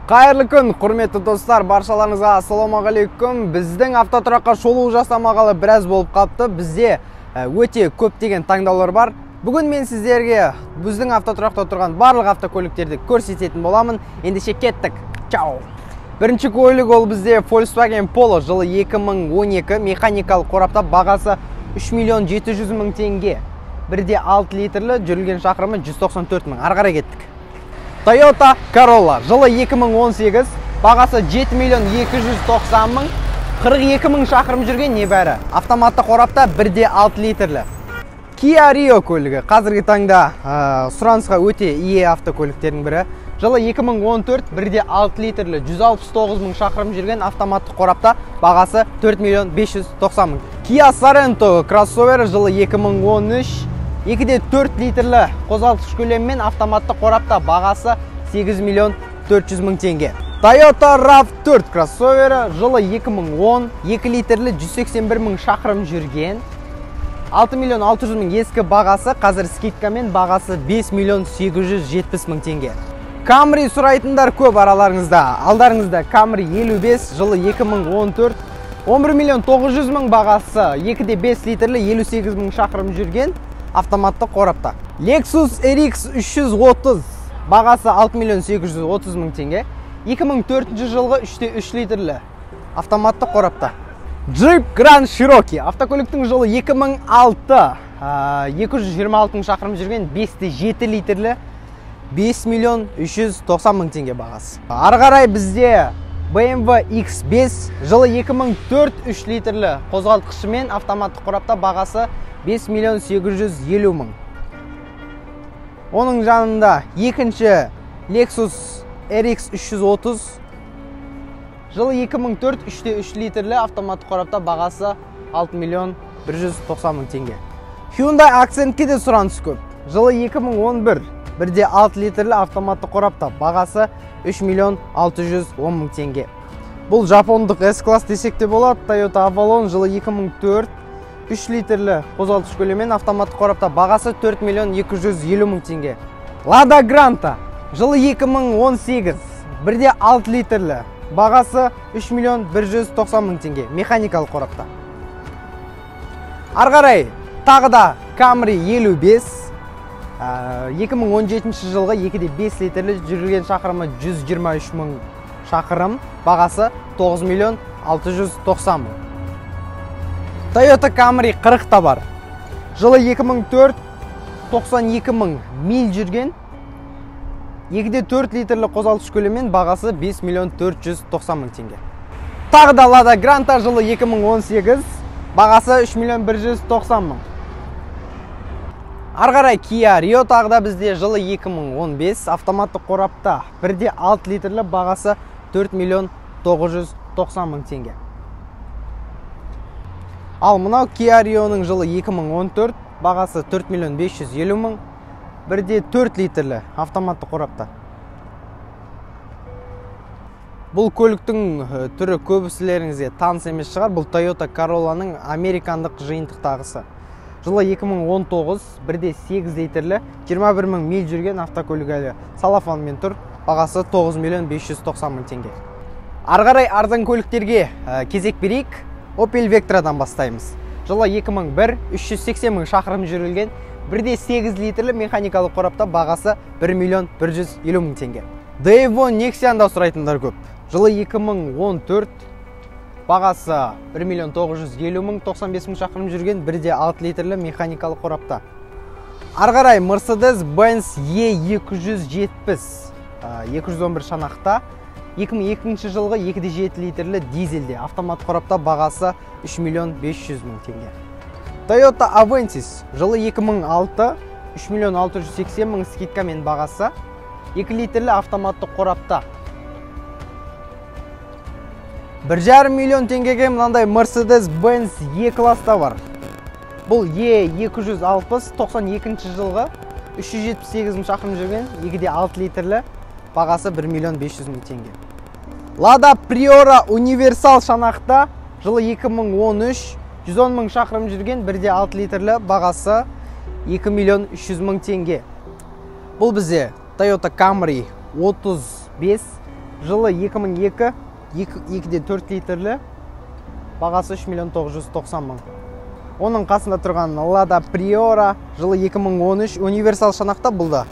Қайырлы күн, құрметті достар, баршаларыңызға ассалаумағалейкум. Біздің автотұраққа шолу жасамағалы біраз болып қапты. Бізде өте көптеген таңдаулар бар. Бүгін мен сіздерге біздің автотұрақта тұрған барлық автокөліктерді көрсететін боламын. Ендеше кеттік. Чау! Бірінші көлік ол бізде Volkswagen Polo жылы 2012 механикалық қорапта, бағасы 3 миллион 700 мың теңге. 1,6 литрлі, жүрілген шақырымы 194 мың. Ары қарай кеттік. Toyota Corolla жылы 2018, бағасы 7 миллион 290 мың, 42 мың шақырым жүрген небәрі. Автоматты қорапта 1,6 литрлі. Kia Rio көлігі қазіргі таңда сұранысқа өте ие автокөліктердің бірі. Жылы 2014, 1,6 литрлі, 169 мың шақырым жүрген автоматты қорапта, бағасы 4 миллион 590 мың. Kia Sorento кроссовері жылы 2013, 2,4 литрлі қозғалтқыш көлеммен автоматты қорапта, бағасы 8 миллион 400 мың теңге. Toyota RAV4 кроссовері жылы 2010, 2 литрлі, 181 мың шақырым жүрген, 6 миллион 600 мың ескі бағасы, қазір скидкамен бағасы 5 миллион 870 мың теңге. Camry сұрайтындар көп араларыңызда. Алдарыңызда Camry 55 жылы 2014, 11 миллион 900 мың бағасы, 2,5 литрлі, 58 мың шақырым жүрген автоматты қорапта. Lexus RX 330 бағасы 6 миллион 830 мың теңге, 2004 жылғы 3,3 литрлі автоматты қорапта. Jeep Grand Cherokee автокөліктің жылы 2006, 226 мың шақырым жүрген, 5,7 литрлі, 5 миллион 390 мың теңге бағасы. Ары қарай бізде BMW X5 жылы 2004, 3 литрлі қозғалтқышымен автоматты қорапта, бағасы 5 миллион 850 мың. Оның жанында екінші Lexus RX 330 жылы 2004, 3,3 литрлі автоматты қорапта, бағасы 6 миллион 190 мың теңге. Hyundai Accent'ке де сұраныс көп. Жылы 2011, 1,6 литрлі автоматты қорапта, бағасы 3 миллион 610 мың теңге. Бұл жапондық S-класс десек те болады. Toyota Avalon жылы 2004, 3 литрлі қозғалтқыш көлеммен автоматты қорапта, бағасы 4 миллион 250 мың теңге. Lada Granta жылы 2018, 1,6 литрлі, бағасы 3 миллион 190 мың теңге, механикалық қорапта. Ары қарай тағы да Camry 55, 2017 жылғы 2,5 литрлі, жүрілген шақырымы 123 мың шақырым, бағасы 9 миллион 690 мың. Toyota Camry 40 та бар. Жылы 2004, 92 мың миль жүрген, 2,4 литрлі қозғалтқыш көлеммен, бағасы 5 миллион 490 мың теңге. Тағы да Lada Granta жылы 2018, бағасы 3 миллион 190 мың. Ары қарай Kia Rio тағы да бізде жылы 2015, автоматты қорапта, 1,6 литрлі, бағасы 4 миллион 990 мың теңге. Ал мынау Kia Rio'ның жылы 2014, бағасы 4 миллион 550 мың, 1,4 литрлі автоматты қорапта. Бұл көліктің түрі көбісілеріңізге таныс емес шығар. Бұл Toyota Corolla'ның американдық жиынтықтағысы. Жылы 2019, 1,8 литрлі, 21 мың миль жүрген автокөлік әлі салафонмен тұр, бағасы 9 миллион 590 мың теңге. Ары қарай арзан көліктерге кезек берейік. Opel Vectra'дан бастаймыз. Жылы 2001, 380 мың шақырым жүрілген, 1,8 литрлі механикалық қорапта, бағасы 1 миллион 150 мың теңге. Devon Nexia'нда сұрайтындар көп. Жылы 2014, бағасы 1 миллион 950 мың, 95 мың шақырым жүрген, 1,6 литрлі механикалық қорапта. Ары қарай Mercedes-Benz E270, 211 шанақта, 2002 жылғы 2,7 литрлі дизельде, автомат қорапта, бағасы 3 миллион 500 мың теңге. Toyota Avensis жылы 2006, 3 миллион 680 мың скидкамен бағасы, 2 литрлі автоматты қорапта. 1,5 миллион теңгеге мынандай Mercedes-Benz E-класста бар. Бұл E260, 92 жылғы 378 мың шақырым жүрген, 2,6 литрлі, бағасы 1 миллион 500 мың теңге. Lada Priora универсал шанақта, жылы 2013, 110 мың шақырым жүрген, 1,6 литрлі, бағасы 2 миллион 300 мың теңге. Бұл бізде Toyota Camry 35, жылы 2002, 2,4 литрлі, бағасы 3,990 мың. Оның қасында тұрған Lada Priora, жылы 2013, универсал шанақта бұлда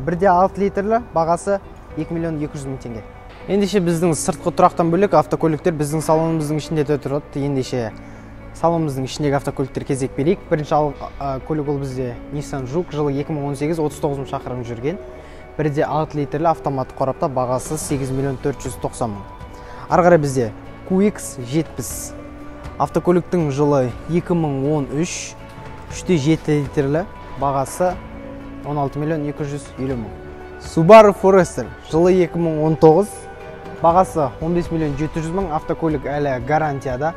1,6 литрлі, бағасы 2,200 мың теңге. Ендеше біздің сыртқы тұрақтан бөлек автокөліктер біздің салонымыздың ішінде тұрады. Ендеше салонымыздың ішіндегі автокөліктер кезек берейік. Бірінші көлік ол бізде Nissan Juke, жылы 2018, 39 шақырым жүрген. 1,6 литрлі автомат қорапта, бағасы 8,490 мың. Ары қарай бізде QX70 автокөліктің жылы 2013, 3,7 литрлі, бағасы 16,250 мың. Subaru Forester жылы 2019, бағасы 15,700 мың. Автокөлік әлі гарантияда.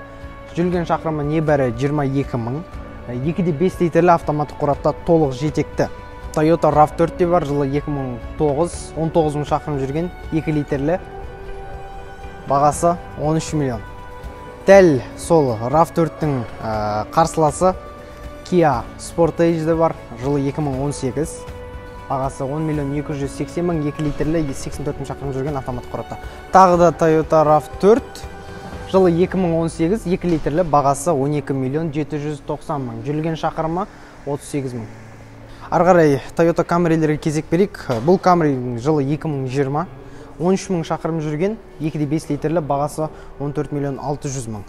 Жүрген шақырымы небәрі 22 мың. 2,5 литрлі автомат қорапта, толық жетекті. Toyota RAV4 де бар, жылы 2009, 19 мың шақырым жүрген, 2 литрлі, бағасы 13 миллион. Дәл сол RAV4-тің қарсыласы Kia Sportage де бар, жылы 2018, бағасы 10,280 мың, 2 литрлі, 84 мың шақырым жүрген автомат қорапта. Тағы да Toyota RAV4, жылы 2018, 2 литрлі, бағасы 12,790 мың, жүрген шақырымы 38 мың. Ары қарай Toyota Camry-лерге кезек берейік. Бұл Camry жылы 2020, 13 мың шақырым жүрген, 2,5 литрлі, бағасы 14,600 мың.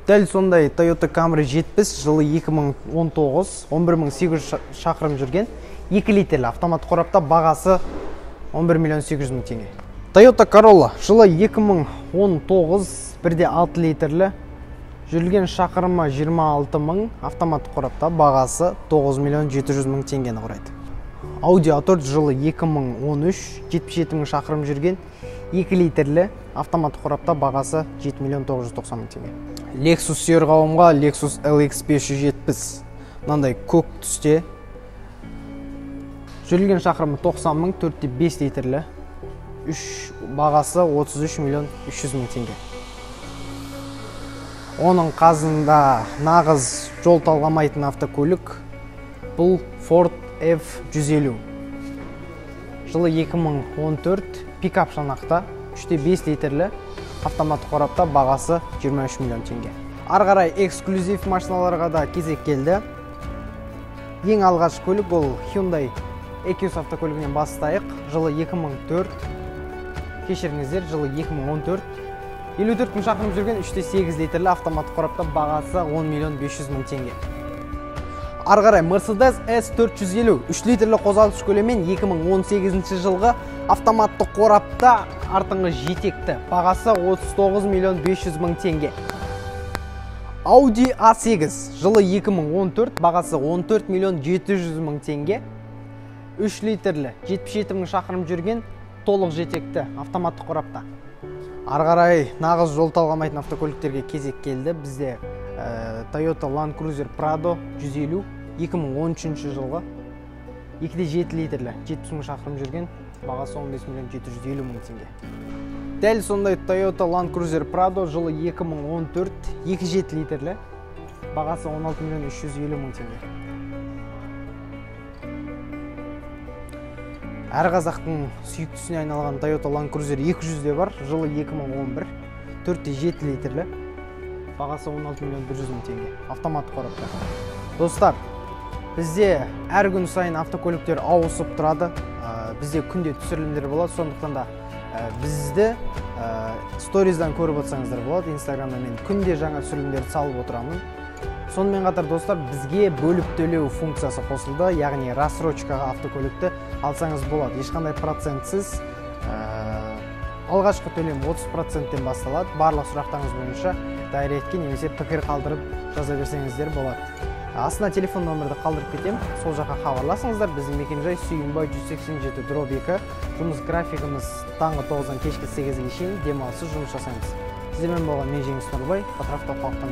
Дәл сондай Toyota Camry 70, жылы 2019, 11,800 шақырым жүрген, 2 литрлі автомат қорапта, бағасы 11,800 мың теңге. Toyota Corolla жылы 2019, 1,6 литрлі, жүрген шақырымы 26 мың, автомат қорапта, бағасы 9,700 мың теңгені құрайды. Audi A4 жылы 2013, 77 мың шақырым жүрген, 2 литрлі, автомат қорапта, бағасы 7,990 мың теңге. Lexus сүйер қауымға Lexus LX 570, мынандай көк түсте, жүрген шақырымы 90 мың, 4,5 литрлі, бағасы 33,300 мың теңге. Оның қазында нағыз жол талғамайтын автокөлік бұл Ford F-150. Жылы 2014, пикап шанақта, 3,5 литрлі, автомат қорапта, бағасы 23 миллион теңге. Ары қарай эксклюзив машиналарға да кезек келді. Ең алғаш көлік ол Hyundai Equus автокөлігінен бастайық. Жылы 2004, кешіріңіздер, жылы 2014, 54 мың шақырым жүрген, 3,8 литрлі автомат қорапта, бағасы 10,500 мың теңге. Ары қарай Mercedes S450 3 литрлі қозғалтқыш көлеммен 2018 жылғы автоматты қорапта, артыңғы жетекті, бағасы 39,500 мың теңге. Audi A8 жылы 2014, бағасы 14,700 мың теңге. 3 литрлі 77 мың шақырым жүрген, толық жетекті автоматты қорапта. Ары қарай нағыз жол талғамайтын автокөліктерге кезек келді. Бізде Toyota Land Cruiser Prado 150 2013 жылғы 2,7 литрлі 70 мың шақырым жүрген, бағасы 15,750 мың теңге. Дәл сондай Toyota Land Cruiser Prado жылы 2014, 2,7 литрлі, бағасы 16,350 мың теңге. Әр қазақтың сүйіктісіне айналған Toyota Land Cruiser 200 де бар, жылы 2011, 4,7 литрлі, бағасы 16,100 мың теңге. Автомат қорапта. Достар, бізде әр күн сайын автокөліктер ауысып тұрады. Бізде күнде түсірілімдер болады, сондықтан да бізді сториздан көріп отырсаңыздар болады. Инстаграмда мен күнде жаңа түсірілімдерді салып отырамын. Сонымен қатар достар, бізге бөліп төлеу функциясы қосылды, яғни рассрочкаға автокөлікті алсаңыз болады. Ешқандай процентсіз, алғашқы төлем 30%-тен басталады. Барлық сұрақтарыңыз бойынша дайректке немесе пікір қалдырып жаза берсеңіздер болады. Астына телефон нөмірді қалдырып кетем, сол жаққа хабарласыңыздар. Біздің мекенжай Сүйінбай 187-2. Жұмыс графигіміз таңғы 9-дан кешкі 8-ге шейін демалыссыз жұмыс жасаймыз. Сіздермен болған мен Жеңіс Нұрбай, Атырау қалықтан